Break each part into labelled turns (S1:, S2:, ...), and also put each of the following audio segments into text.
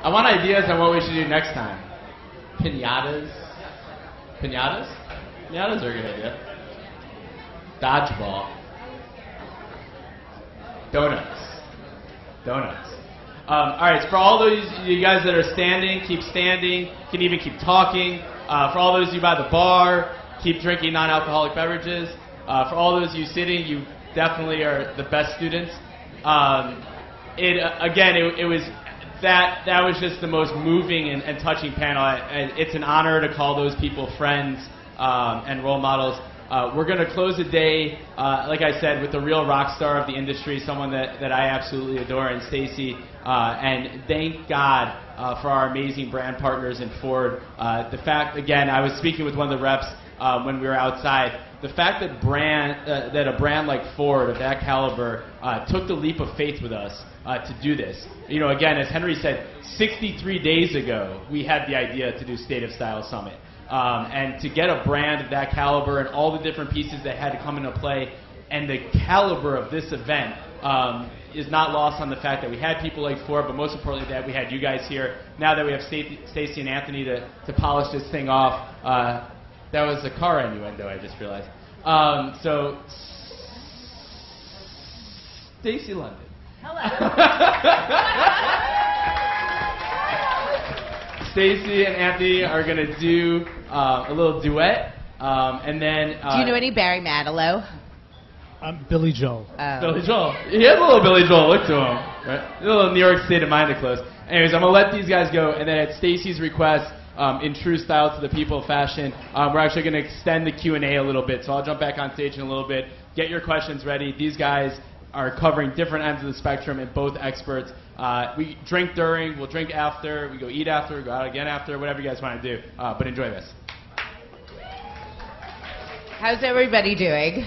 S1: I want ideas on what we should do next time. Pinatas? Pinatas? Pinatas are a good idea. Dodgeball. Donuts. Donuts. All right, so for all those you guys that are standing, keep standing. You can even keep talking. For all those of you by the bar, keep drinking non-alcoholic beverages. For all those of you sitting, you definitely are the best students. It was that was just the most moving and touching panel. It's an honor to call those people friends and role models. We're going to close the day, like I said, with the real rock star of the industry, someone that I absolutely adore, and Stacy. And thank God for our amazing brand partners in Ford. The fact, again, I was speaking with one of the reps when we were outside. The fact that that a brand like Ford of that caliber took the leap of faith with us to do this. You know, again, as Henry said, 63 days ago we had the idea to do State of Style Summit. And to get a brand of that caliber and all the different pieces that had to come into play, and the caliber of this event is not lost on the fact that we had people like Ford, but most importantly that we had you guys here. Now that we have Stacy and Anthony to polish this thing off, that was a car innuendo, I just realized. So, Stacy London.
S2: Hello.
S1: Stacy and Anthony are going to do a little duet, and then...
S2: do you know any Barry Manilow?
S3: I'm Billy Joel.
S1: Billy Joel. He has a little Billy Joel look to him. Right? A little New York State of Mind to close. Anyways, I'm going to let these guys go, and then at Stacy's request, in true style to the people of fashion, we're actually going to extend the Q&A a little bit. So I'll jump back on stage in a little bit. Get your questions ready. These guys are covering different ends of the spectrum and both experts. We drink during, we'll drink after, we go eat after, we go out again after, whatever you guys want to do. But enjoy this.
S2: How's everybody doing?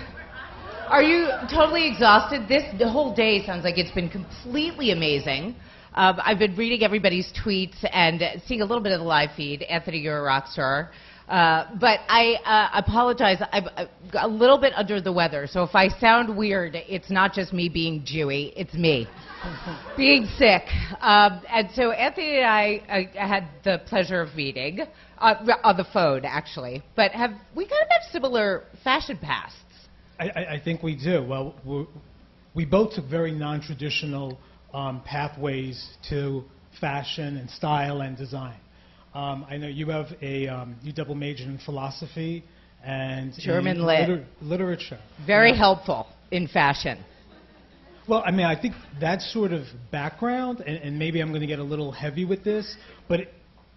S2: Are you totally exhausted? The whole day sounds like it's been completely amazing. I've been reading everybody's tweets and seeing a little bit of the live feed. Anthony, you're a rock star. But I apologize. I'm a little bit under the weather. So if I sound weird, it's not just me being Jewy. It's me being sick. And so Anthony and I had the pleasure of meeting on the phone, actually. But we kind of have similar fashion pasts.
S3: I think we do. Well, we both took very non-traditional pathways to fashion and style and design. I know you have you double majored in philosophy and
S2: German
S3: literature.
S2: Very helpful in fashion.
S3: Well, I mean, I think that sort of background, and maybe I'm going to get a little heavy with this, but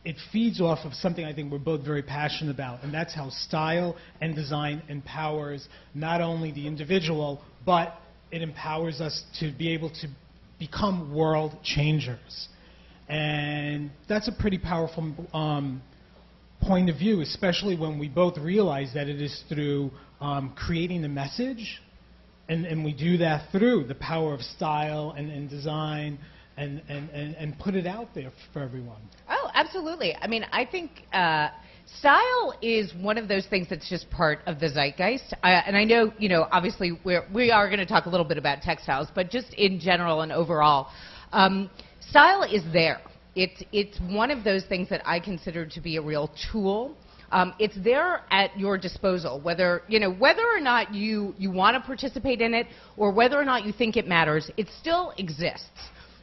S3: it feeds off of something I think we're both very passionate about, and that's how style and design empowers not only the individual, but it empowers us to be able to become world changers. And that's a pretty powerful point of view, especially when we both realize that it is through creating the message, and we do that through the power of style and design, and put it out there for everyone.
S2: Oh, absolutely. I mean, I think style is one of those things that's just part of the zeitgeist. And I know, obviously we are going to talk a little bit about textiles, but just in general and overall, style is there. It's one of those things that I consider to be a real tool. It's there at your disposal, whether or not you want to participate in it or whether or not you think it matters, it still exists.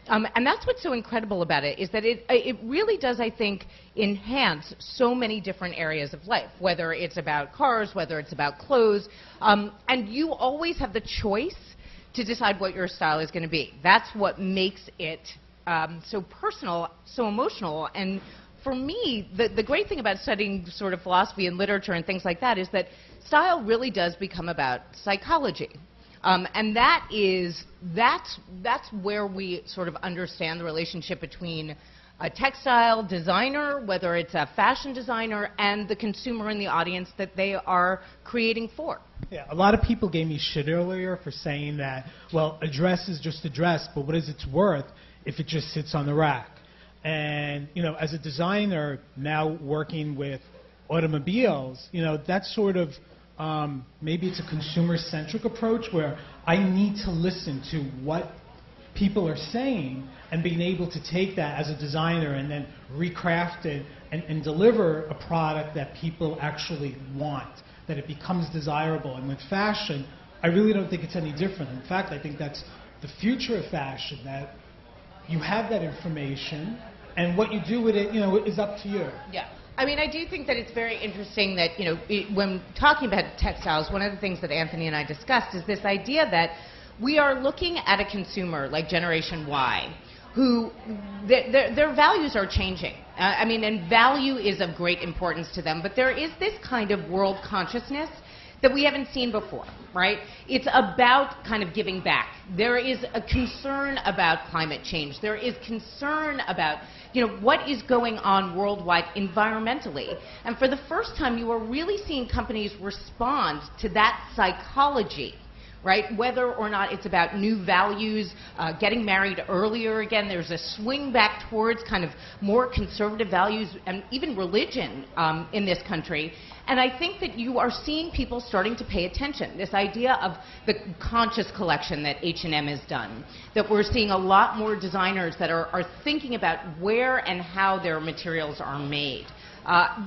S2: And that's what's so incredible about it, is that it really does, I think, enhance so many different areas of life, whether it's about cars, whether it's about clothes, and you always have the choice to decide what your style is going to be. That's what makes it so personal, so emotional. And for me, the great thing about studying sort of philosophy and literature and things like that is that style really does become about psychology. And that's where we sort of understand the relationship between a textile designer, whether it's a fashion designer, and the consumer and the audience that they are creating for.
S3: Yeah, a lot of people gave me shit earlier for saying that, well, a dress is just a dress, but what is its worth if it just sits on the rack? And, as a designer now working with automobiles, that's sort of maybe it's a consumer-centric approach where I need to listen to what people are saying, and being able to take that as a designer and then recraft it and deliver a product that people actually want, that it becomes desirable. And with fashion, I really don't think it's any different. In fact, I think that's the future of fashion, that you have that information, and what you do with it, is up to you.
S2: Yeah. I mean, I do think that it's very interesting that, when talking about textiles, one of the things that Anthony and I discussed is this idea that we are looking at a consumer like Generation Y, who their values are changing. And value is of great importance to them, but there is this kind of world consciousness that we haven't seen before, right? It's about kind of giving back. There is a concern about climate change. There is concern about, what is going on worldwide environmentally. And for the first time, you are really seeing companies respond to that psychology, right? Whether or not it's about new values, getting married earlier again, there's a swing back towards kind of more conservative values and even religion in this country. And I think that you are seeing people starting to pay attention. This idea of the conscious collection that H&M has done, that we're seeing a lot more designers that are thinking about where and how their materials are made.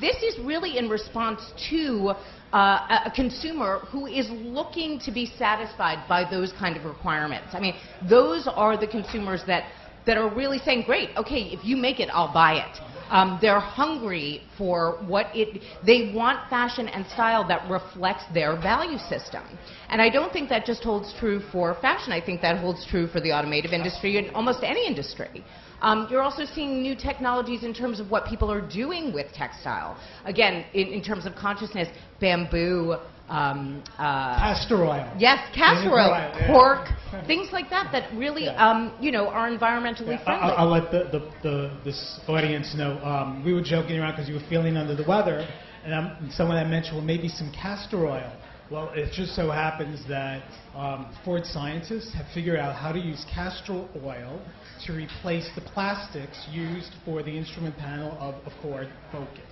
S2: This is really in response to a consumer who is looking to be satisfied by those kind of requirements. I mean, those are the consumers that are really saying, great, okay, if you make it, I'll buy it. They're hungry for they want fashion and style that reflects their value system. And I don't think that just holds true for fashion. I think that holds true for the automotive industry and almost any industry. You're also seeing new technologies in terms of what people are doing with textile. Again, in terms of consciousness, bamboo,
S3: castor oil.
S2: Yes, castor oil, cork, things like that really, are environmentally friendly.
S3: I'll let this audience know. We were joking around because you were feeling under the weather, and someone had mentioned, well, maybe some castor oil. Well, it just so happens that Ford scientists have figured out how to use castor oil to replace the plastics used for the instrument panel of a Ford Focus.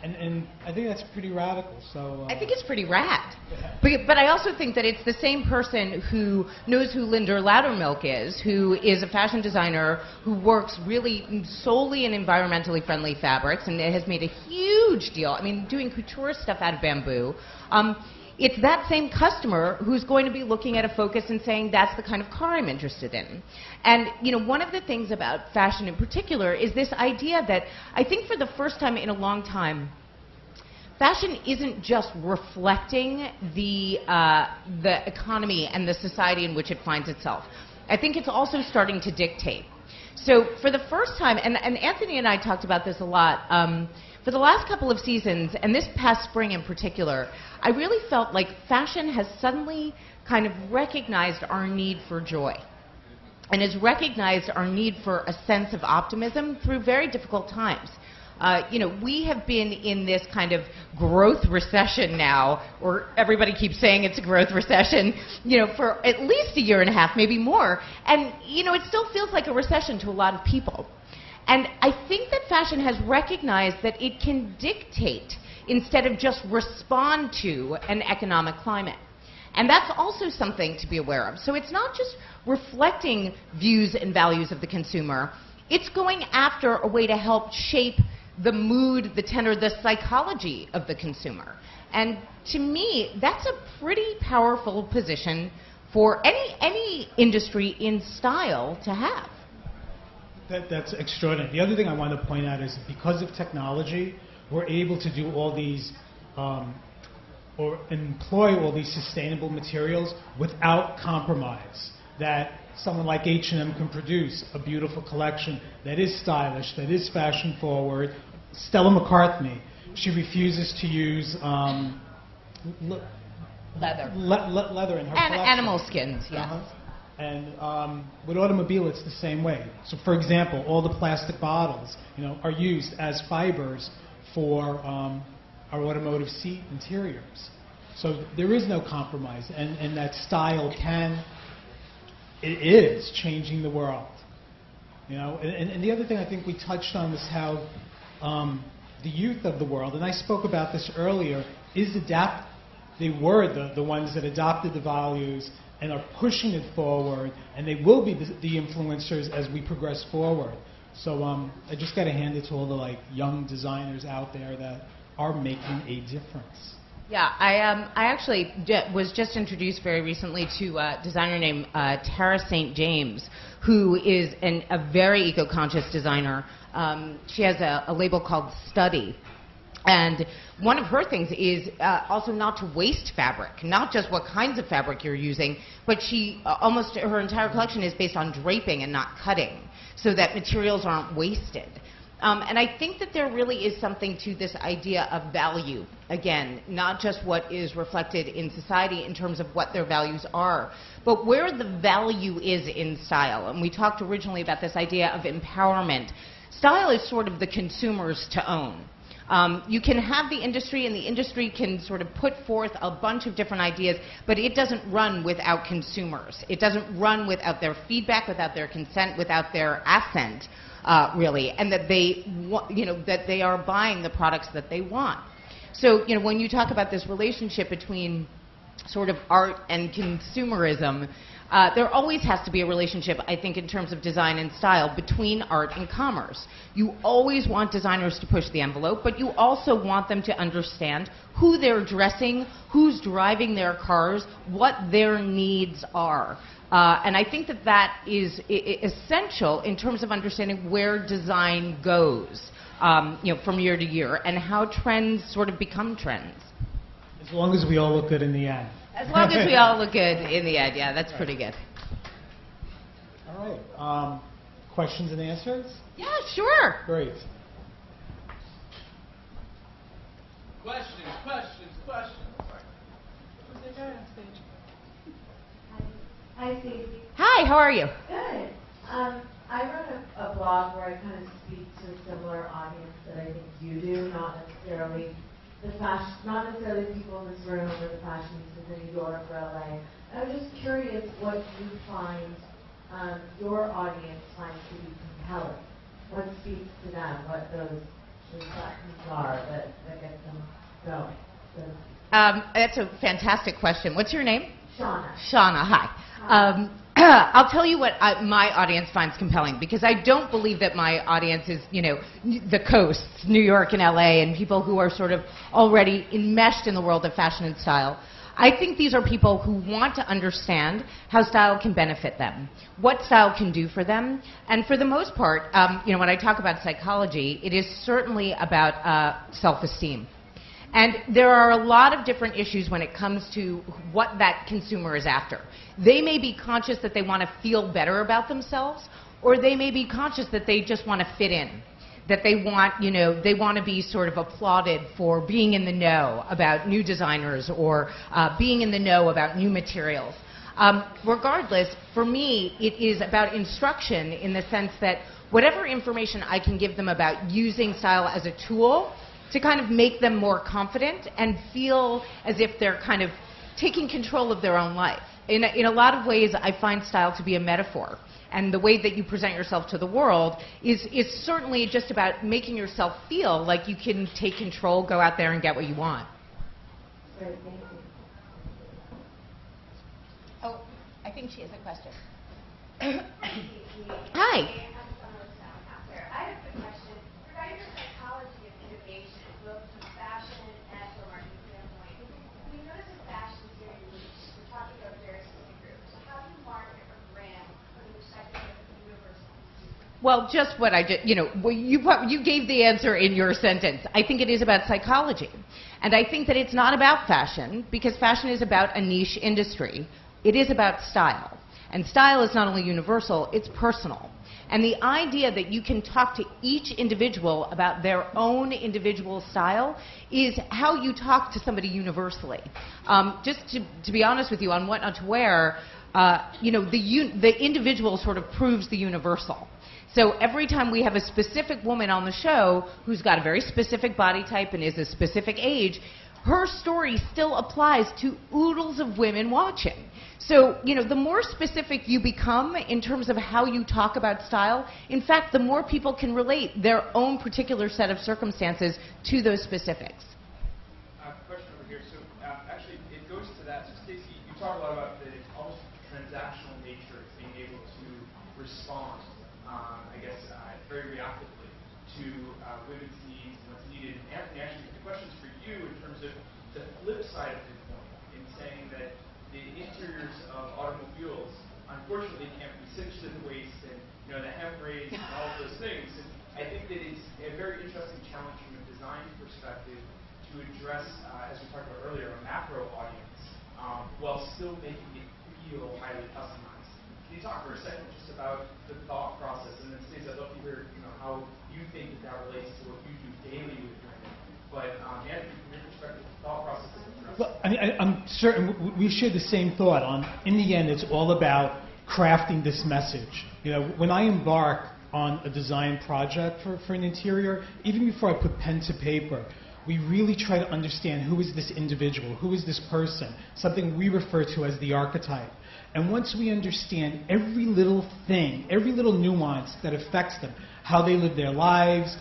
S3: And I think that's pretty radical. So
S2: I think it's pretty rad. But I also think that it's the same person who knows who Linda Loudermilk is, who is a fashion designer who works really solely in environmentally friendly fabrics and has made a huge deal. I mean, doing couture stuff out of bamboo. It's that same customer who's going to be looking at a Focus and saying, that's the kind of car I'm interested in. And, one of the things about fashion in particular is this idea that I think for the first time in a long time, fashion isn't just reflecting the economy and the society in which it finds itself. I think it's also starting to dictate. So for the first time, and Anthony and I talked about this a lot, for the last couple of seasons, and this past spring in particular, I really felt like fashion has suddenly kind of recognized our need for joy and has recognized our need for a sense of optimism through very difficult times. We have been in this kind of growth recession now, or everybody keeps saying it's a growth recession, for at least a year and a half, maybe more. And, it still feels like a recession to a lot of people. And I think that fashion has recognized that it can dictate instead of just respond to an economic climate. And that's also something to be aware of. So it's not just reflecting views and values of the consumer. It's going after a way to help shape the mood, the tenor, the psychology of the consumer. And to me, that's a pretty powerful position for any industry in style to have.
S3: That's extraordinary. The other thing I want to point out is because of technology, we're able to do all these or employ all these sustainable materials without compromise. That someone like H&M can produce a beautiful collection that is stylish, that is fashion forward. Stella McCartney, she refuses to use
S2: leather
S3: in her collection.
S2: Animal skins, yes.
S3: And with automobile, it's the same way. So, for example, all the plastic bottles, are used as fibers for our automotive seat interiors. So there is no compromise, and that style is changing the world. And the other thing I think we touched on was how the youth of the world, and I spoke about this earlier, they were the ones that adopted the values and are pushing it forward, and they will be the influencers as we progress forward. So I just got to hand it to all the young designers out there that are making a difference.
S2: Yeah, I actually was just introduced very recently to a designer named Tara St. James, who is a very eco-conscious designer. She has a label called Study. And one of her things is also not to waste fabric, not just what kinds of fabric you're using, but almost her entire collection is based on draping and not cutting, so that materials aren't wasted. And I think that there really is something to this idea of value, again, not just what is reflected in society in terms of what their values are, but where the value is in style. And we talked originally about this idea of empowerment. Style is sort of the consumer's to own. You can have the industry, and the industry can sort of put forth a bunch of different ideas, but it doesn't run without consumers. It doesn't run without their feedback, without their consent, without their assent, really, and that they are buying the products that they want. So, when you talk about this relationship between sort of art and consumerism, there always has to be a relationship, I think, in terms of design and style between art and commerce. You always want designers to push the envelope, but you also want them to understand who they're dressing, who's driving their cars, what their needs are. And I think that is essential in terms of understanding where design goes, from year to year, and how trends sort of become trends.
S3: As long as we all look good in the end.
S2: As long as we all look good in the end, yeah, that's pretty good.
S3: All right. Questions and answers?
S2: Yeah, sure.
S3: Great.
S1: Questions.
S4: Hi, Stacy.
S2: Hi, how are you?
S4: Good. I run a blog where I kind of speak to a similar audience that I think you do, not necessarily people in this room or the fashionistas in New York or LA. I'm just curious what you find your audience finds to be compelling. What speaks to them? What those buttons are that get them going?
S2: That's a fantastic question. What's your name?
S4: Shauna.
S2: Shauna, hi. I'll tell you what my audience finds compelling, because I don't believe that my audience is, the coasts, New York and LA, and people who are sort of already enmeshed in the world of fashion and style. I think these are people who want to understand how style can benefit them, what style can do for them, and for the most part, when I talk about psychology, it is certainly about self-esteem. And there are a lot of different issues when it comes to what that consumer is after. They may be conscious that they want to feel better about themselves, or they may be conscious that they just want to fit in, that they want to be sort of applauded for being in the know about new designers or being in the know about new materials. Regardless, for me, it is about instruction in the sense that whatever information I can give them about using style as a tool to kind of make them more confident and feel as if they're kind of taking control of their own life. In a lot of ways, I find style to be a metaphor. And the way that you present yourself to the world is certainly just about making yourself feel like you can take control, go out there and get what you want.
S4: Great, thank you.
S2: Oh, I think she has a question. Hi.
S5: I have a question. Regarding the psychology of innovation, both from fashion and from a marketing standpoint, we notice that fashion is very niche. We're talking about very specific groups. So how do you market a brand from the perspective of the universal?
S2: Well, just what I did, you gave the answer in your sentence. I think it is about psychology. And I think that it's not about fashion, because fashion is about a niche industry. It is about style. And style is not only universal, it's personal. And the idea that you can talk to each individual about their own individual style is how you talk to somebody universally. Just to be honest with you on what not to wear, the individual sort of proves the universal. So every time we have a specific woman on the show who's got a very specific body type and is a specific age, her story still applies to oodles of women watching. So, the more specific you become in terms of how you talk about style, in fact, the more people can relate their own particular set of circumstances to those specifics.
S6: Question over here. So, actually, it goes to that. So, Stacy, you talk a lot about the almost respond, I guess, very reactively to women's needs and what's needed. Anthony, actually, the question's for you in terms of the flip side of the coin, in saying that the interiors of automobiles unfortunately can't be cinched to the waist and the hem raised and all of those things. And I think that it's a very interesting challenge from a design perspective to address, as we talked about earlier, a macro audience while still making it feel highly customized. Can you talk for a second just about the thought process? And then, Stacy, I'd love to hear how you think that relates to what you do daily with women. But Anthony, from your perspective, the thought process is interesting.
S3: Well, I mean, I'm certain we share the same thought on, in the end, it's all about crafting this message. When I embark on a design project for an interior, even before I put pen to paper, we really try to understand who is this individual, who is this person, something we refer to as the archetype. And once we understand every little thing, every little nuance that affects them, how they live their lives,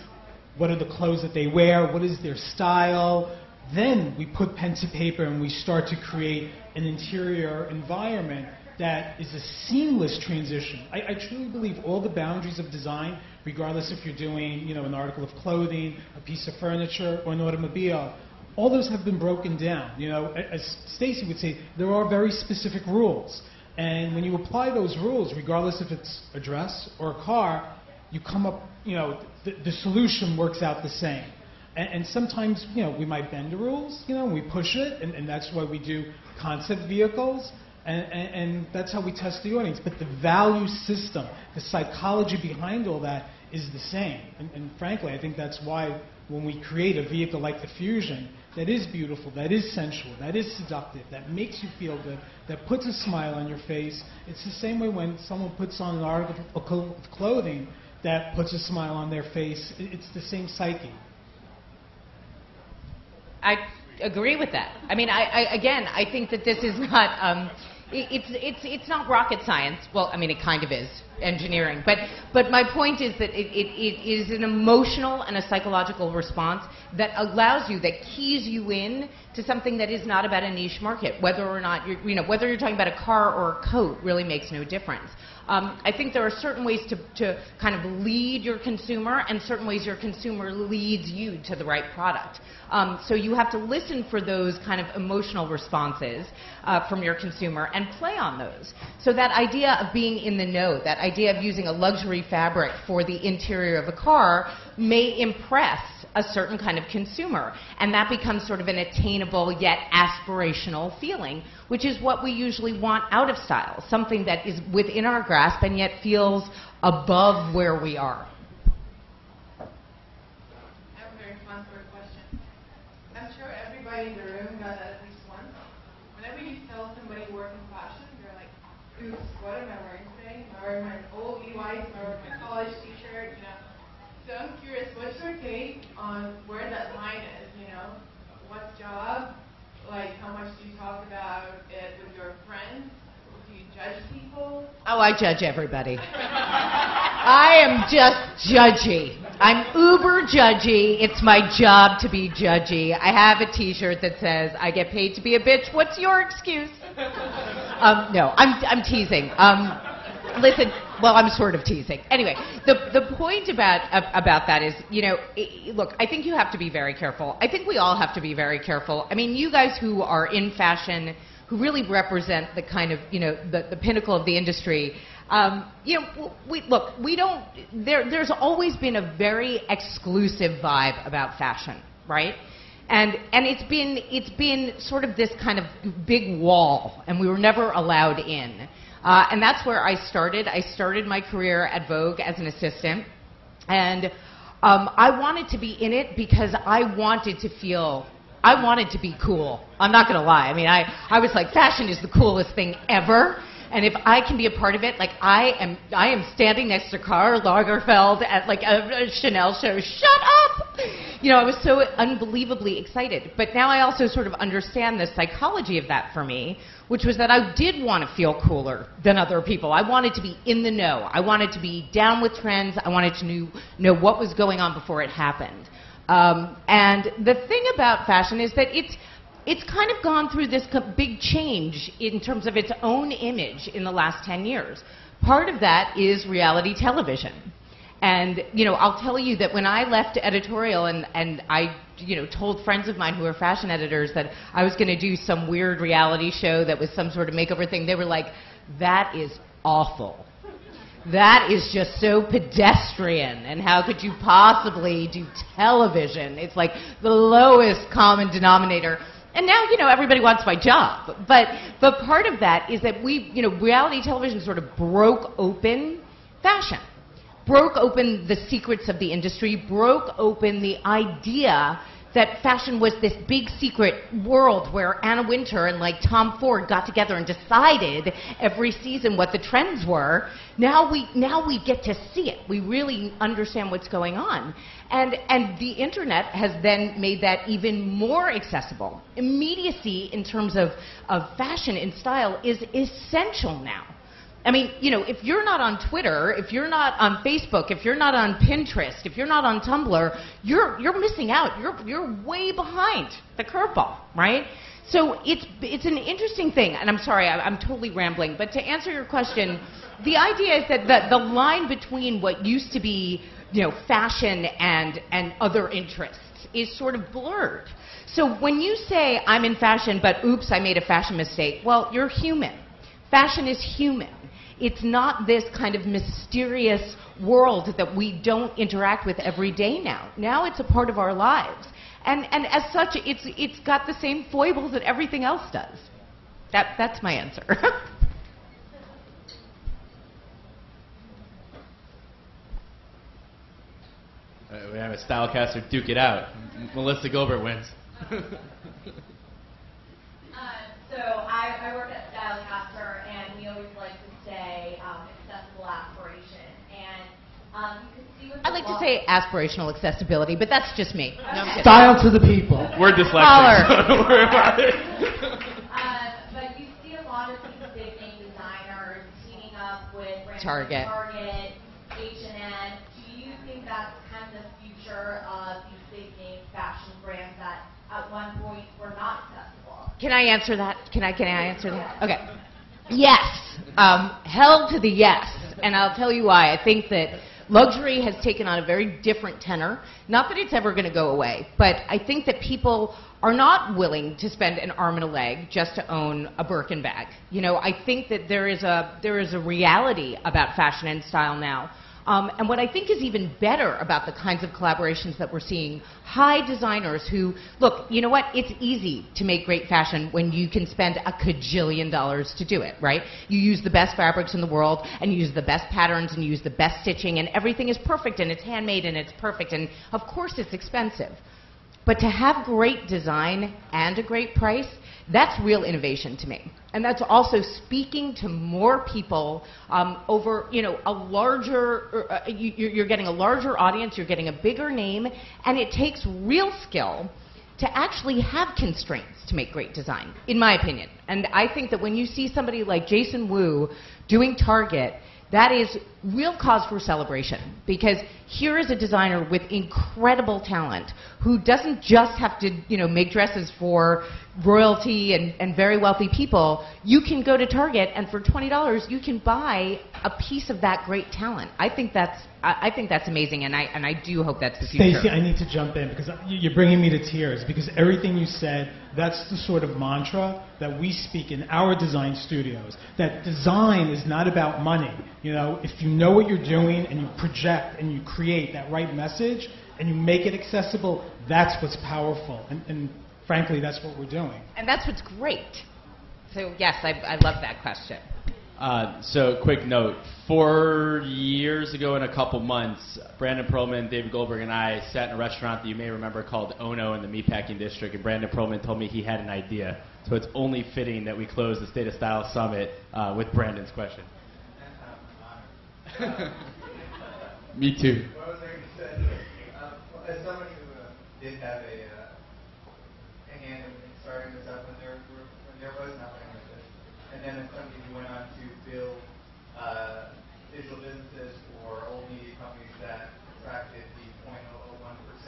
S3: what are the clothes that they wear, what is their style, then we put pen to paper and we start to create an interior environment that is a seamless transition. I truly believe all the boundaries of design, regardless if you're doing an article of clothing, a piece of furniture, or an automobile, all those have been broken down. As Stacy would say, there are very specific rules. And when you apply those rules, regardless if it's a dress or a car, you come up, the solution works out the same. And sometimes, we might bend the rules, we push it, and that's why we do concept vehicles. And that's how we test the audience. But the value system, the psychology behind all that is the same. And frankly, I think that's why when we create a vehicle like the Fusion that is beautiful, that is sensual, that is seductive, that makes you feel good, that puts a smile on your face, it's the same way when someone puts on an article of clothing that puts a smile on their face. It's the same psyche.
S2: I agree with that. I mean, I think that this is not. It's not rocket science. Well, I mean, it kind of is engineering. But my point is that it is an emotional and a psychological response that allows you, that keys you in to something that is not about a niche market. Whether or not whether you're talking about a car or a coat really makes no difference. I think there are certain ways to kind of lead your consumer, and certain ways your consumer leads you to the right product. So you have to listen for those kind of emotional responses from your consumer and play on those. So that idea of being in the know, that idea of using a luxury fabric for the interior of a car may impress a certain kind of consumer, and that becomes sort of an attainable yet aspirational feeling, which is what we usually want out of style, something that is within our grasp and yet feels above where we are.
S7: I have a very fun sort of question. I'm sure everybody in the room got that at least once. Whenever you tell somebody you work in fashion, they're like, oops, what am I wearing today? Am I wearing my old Levi's? Am I wearing my college t-shirt? So I'm curious, what's your take on where that line is? What job? Like, how much do you talk about it with your friends? Do you judge people?
S2: Oh, I judge everybody. I am just judgy. I'm uber judgy. It's my job to be judgy. I have a t-shirt that says, I get paid to be a bitch. What's your excuse? No, I'm teasing. Listen, well, I'm sort of teasing. Anyway, the point about that is, look, I think you have to be very careful. I think we all have to be very careful. I mean, you guys who are in fashion, who really represent the kind of, the pinnacle of the industry, there's always been a very exclusive vibe about fashion, right? And it's been sort of this kind of big wall, and we were never allowed in. And that's where I started. I started my career at Vogue as an assistant. And I wanted to be in it because I wanted to be cool. I'm not going to lie. I mean, I was like, fashion is the coolest thing ever. And if I can be a part of it, like I am standing next to Karl Lagerfeld at like a Chanel show. Shut up! I was so unbelievably excited. But now I also sort of understand the psychology of that for me, which was that I did want to feel cooler than other people. I wanted to be in the know. I wanted to be down with trends. I wanted to know what was going on before it happened. And the thing about fashion is that it's kind of gone through this big change in terms of its own image in the last 10 years. part of that is reality television. And, you know, I'll tell you that when I left editorial and I, you know, told friends of mine who were fashion editors that I was going to do some weird reality show that was some sort of makeover thing, they were like, that is awful. That is just so pedestrian, and how could you possibly do television? It's like the lowest common denominator. And now, you know, everybody wants my job. But part of that is that we, you know, reality television sort of broke open fashion. Broke open the secrets of the industry, broke open the idea that fashion was this big secret world where Anna Wintour and like Tom Ford got together and decided every season what the trends were. Now we get to see it. We really understand what's going on. And the internet has then made that even more accessible. Immediacy in terms of fashion and style is essential now. I mean, you know, if you're not on Twitter, if you're not on Facebook, if you're not on Pinterest, if you're not on Tumblr, you're missing out. You're way behind the curveball, right? So it's an interesting thing, and I'm sorry, I'm totally rambling, but to answer your question, the idea is that the line between what used to be, you know, fashion and other interests is sort of blurred. So when you say, I'm in fashion, but oops, I made a fashion mistake, well, you're human. Fashion is human. It's not this kind of mysterious world that we don't interact with every day now. Now it's a part of our lives. And as such, it's got the same foibles that everything else does. That's my answer.
S1: We have a stylecaster duke it out. Melissa Gilbert wins.
S5: So I work at Stylecaster, and we always like to say accessible aspiration. And you can see with
S2: I like to say aspirational accessibility, but that's just me. No, I'm kidding.
S3: Style to the people.
S1: We're dyslexic, so don't worry about it.
S5: But you see a lot of these big name designers teaming up with brands
S2: Target.
S5: like Target, H&M. Do you think that's kind of the future of these big name fashion brands that at one point were not accessible?
S2: Can I answer that? Can I answer that? Okay. Yes. Hell to the yes. And I'll tell you why. I think that luxury has taken on a very different tenor. Not that it's ever going to go away, but I think that people are not willing to spend an arm and a leg just to own a Birkin bag. You know, I think that there is a reality about fashion and style now. And what I think is even better about the kinds of collaborations that we're seeing, high designers who, look, you know what, it's easy to make great fashion when you can spend $1 kajillion to do it, right? You use the best fabrics in the world, and you use the best patterns, and you use the best stitching, and everything is perfect, and it's handmade, and it's perfect, and of course it's expensive. But to have great design and a great price, that's real innovation to me. And that's also speaking to more people over, you know, a larger, you're getting a larger audience, you're getting a bigger name, and it takes real skill to actually have constraints to make great design, in my opinion. And I think that when you see somebody like Jason Wu doing Target, that is real cause for celebration, because here is a designer with incredible talent who doesn't just have to, you know, make dresses for royalty and very wealthy people. You can go to Target, and for $20 you can buy a piece of that great talent. I think that's amazing, and I do hope that's the future.
S3: Stacy, I need to jump in because you're bringing me to tears, because everything you said, that's the sort of mantra that we speak in our design studios, that design is not about money. You know, if you know what you're doing and you project and you create that right message and you make it accessible, that's what's powerful. And frankly, that's what we're doing.
S2: And that's what's great. So yes, I love that question.
S1: So quick note, 4 years ago in a couple months, Brandon Perlman, David Goldberg, and I sat in a restaurant that you may remember called Ono in the Meatpacking District, and Brandon Perlman told me he had an idea. So it's only fitting that we close the State of Style Summit with Brandon's question. Me too.
S8: What was I going to say? As someone who did have a hand in starting this up when there was nothing like this, and then as somebody who went on to build digital businesses for old media companies that attracted the 0.001%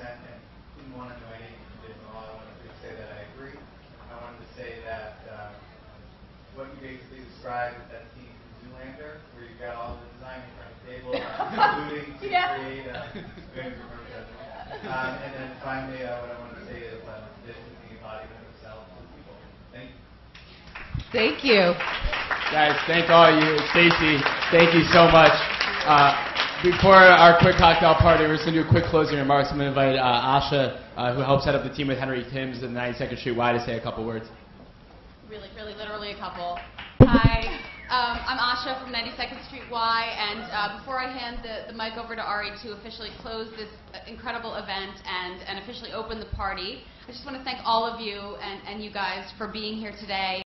S8: and didn't want to know anything from digital, I wanted to say that I agree. I wanted to say that what you basically described is that scene from Zoolander, where you've got all And then finally, what I want to say is this is the embodiment of self to people. Thank you.
S2: Thank you.
S1: Guys, thank all of you. Stacy, thank you so much. Before our quick cocktail party, we're just going to do a quick closing remarks. I'm going to invite Asha, who helps head up the team with Henry Timms and 92nd Street Y, to say a couple words.
S9: Really, literally a couple. Hi, I'm Asha from 92nd Street Y, and before I hand the mic over to Ari to officially close this incredible event and officially open the party, I just want to thank all of you and you guys for being here today.